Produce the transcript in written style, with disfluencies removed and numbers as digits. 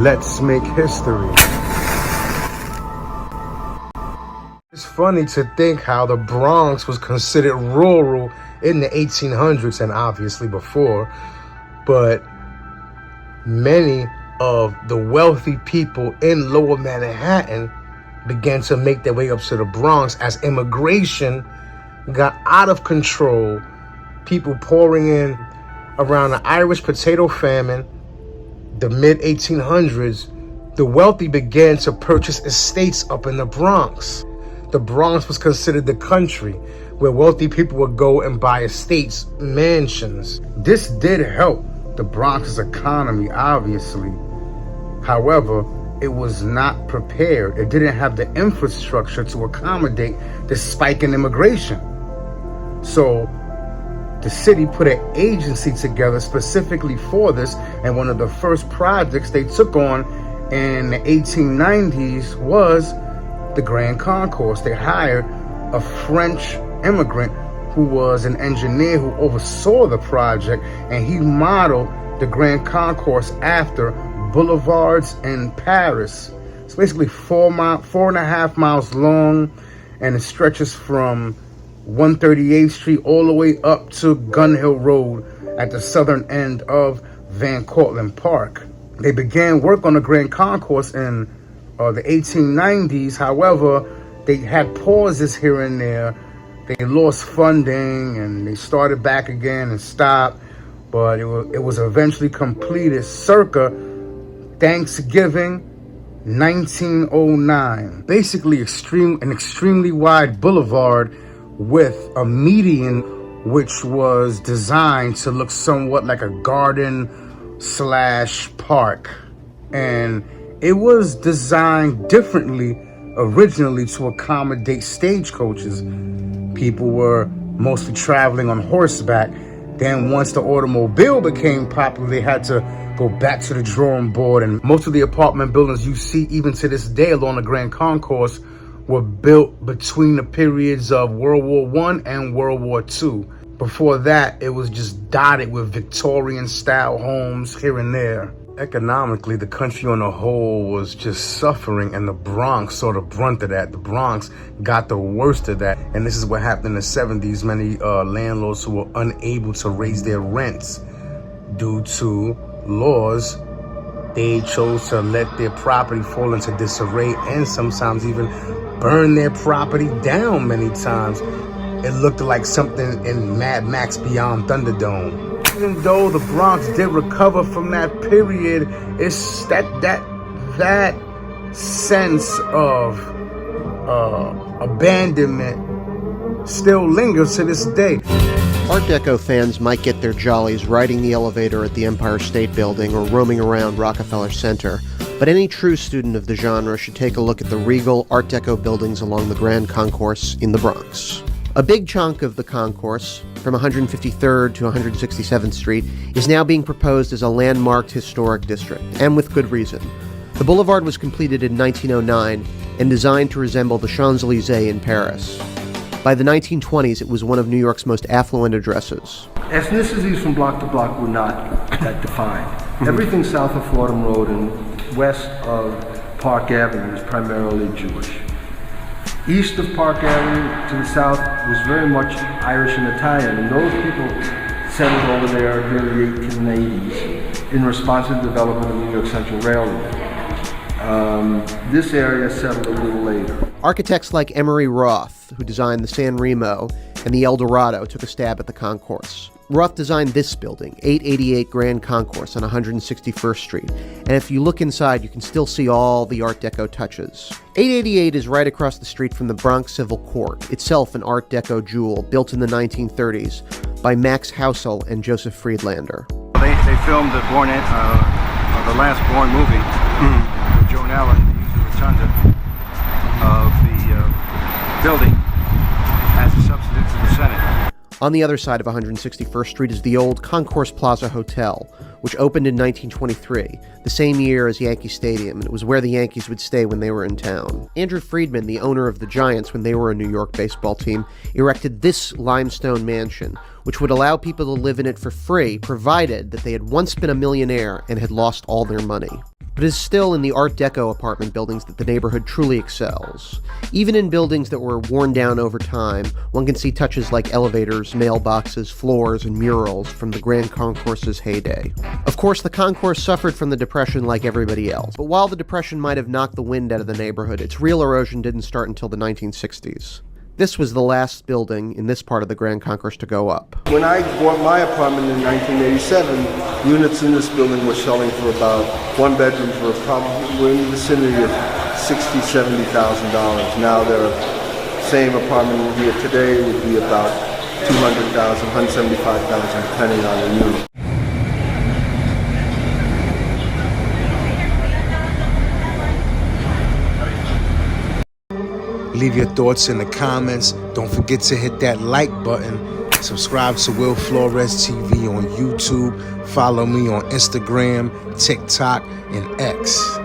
Let's make history. It's funny to think how the Bronx was considered rural in the 1800s and obviously before, but many of the wealthy people in Lower Manhattan began to make their way up to the Bronx as immigration got out of control. People pouring in around the Irish potato famine, the mid-1800s, the wealthy began to purchase estates up in the Bronx. The Bronx was considered the country where wealthy people would go and buy estates, mansions. This did help the Bronx's economy, obviously. However, it was not prepared. It didn't have the infrastructure to accommodate the spike in immigration. So the city put an agency together specifically for this, and one of the first projects they took on in the 1890s was the Grand Concourse. They hired a French immigrant who was an engineer who oversaw the project, and he modeled the Grand Concourse after boulevards in Paris. It's basically 4.5 miles long, and it stretches from 138th Street all the way up to Gun Hill Road at the southern end of Van Cortlandt Park. They began work on the Grand Concourse in the 1890s. However, they had pauses here and there. They lost funding and they started back again and stopped. But it was eventually completed circa Thanksgiving 1909. Basically an extremely wide boulevard with a median which was designed to look somewhat like a garden/park. And it was designed differently originally to accommodate stagecoaches. People were mostly traveling on horseback. Then once the automobile became popular, they had to go back to the drawing board. And most of the apartment buildings you see even to this day along the Grand Concourse were built between the periods of World War I and World War II. Before that, it was just dotted with Victorian-style homes here and there. Economically, the country on the whole was just suffering, and the Bronx saw the brunt of that. The Bronx got the worst of that, and this is what happened in the 70s. Many landlords who were unable to raise their rents due to laws, they chose to let their property fall into disarray and sometimes even burn their property down many times. It looked like something in Mad Max Beyond Thunderdome. Even though the Bronx did recover from that period, it's that sense of abandonment still lingers to this day. Art Deco fans might get their jollies riding the elevator at the Empire State Building or roaming around Rockefeller Center, but any true student of the genre should take a look at the regal Art Deco buildings along the Grand Concourse in the Bronx. A big chunk of the concourse, from 153rd to 167th Street, is now being proposed as a landmarked historic district, and with good reason. The boulevard was completed in 1909 and designed to resemble the Champs-Élysées in Paris. By the 1920s, it was one of New York's most affluent addresses. Ethnicities from block to block were not that defined. Everything south of Fordham Road and west of Park Avenue is primarily Jewish. East of Park Avenue to the south was very much Irish and Italian, and those people settled over there during the 1880s in response to the development of the New York Central Railroad. This area settled a little later. Architects like Emery Roth, who designed the San Remo and the El Dorado, took a stab at the concourse. Roth designed this building, 888 Grand Concourse on 161st Street, and if you look inside, you can still see all the Art Deco touches. 888 is right across the street from the Bronx Civil Court, itself an Art Deco jewel built in the 1930s by Max Housel and Joseph Friedlander. They filmed the the last Bourne movie with Joan Allen using the rotunda of the building as a substitute for the Senate. On the other side of 161st Street is the old Concourse Plaza Hotel, which opened in 1923, the same year as Yankee Stadium, and it was where the Yankees would stay when they were in town. Andrew Friedman, the owner of the Giants when they were a New York baseball team, erected this limestone mansion, which would allow people to live in it for free, provided that they had once been a millionaire and had lost all their money. But it is still in the Art Deco apartment buildings that the neighborhood truly excels. Even in buildings that were worn down over time, one can see touches like elevators, mailboxes, floors, and murals from the Grand Concourse's heyday. Of course, the Concourse suffered from the Depression like everybody else, but while the Depression might have knocked the wind out of the neighborhood, its real erosion didn't start until the 1960s. This was the last building in this part of the Grand Concourse to go up. When I bought my apartment in 1987, units in this building were selling for about one bedroom for we're in the vicinity of $60,000, $70,000. Now the same apartment here today would be about $200,000, $175,000, depending on the unit. Leave your thoughts in the comments. Don't forget to hit that like button. Subscribe to Will Flores TV on YouTube. Follow me on Instagram, TikTok, and X.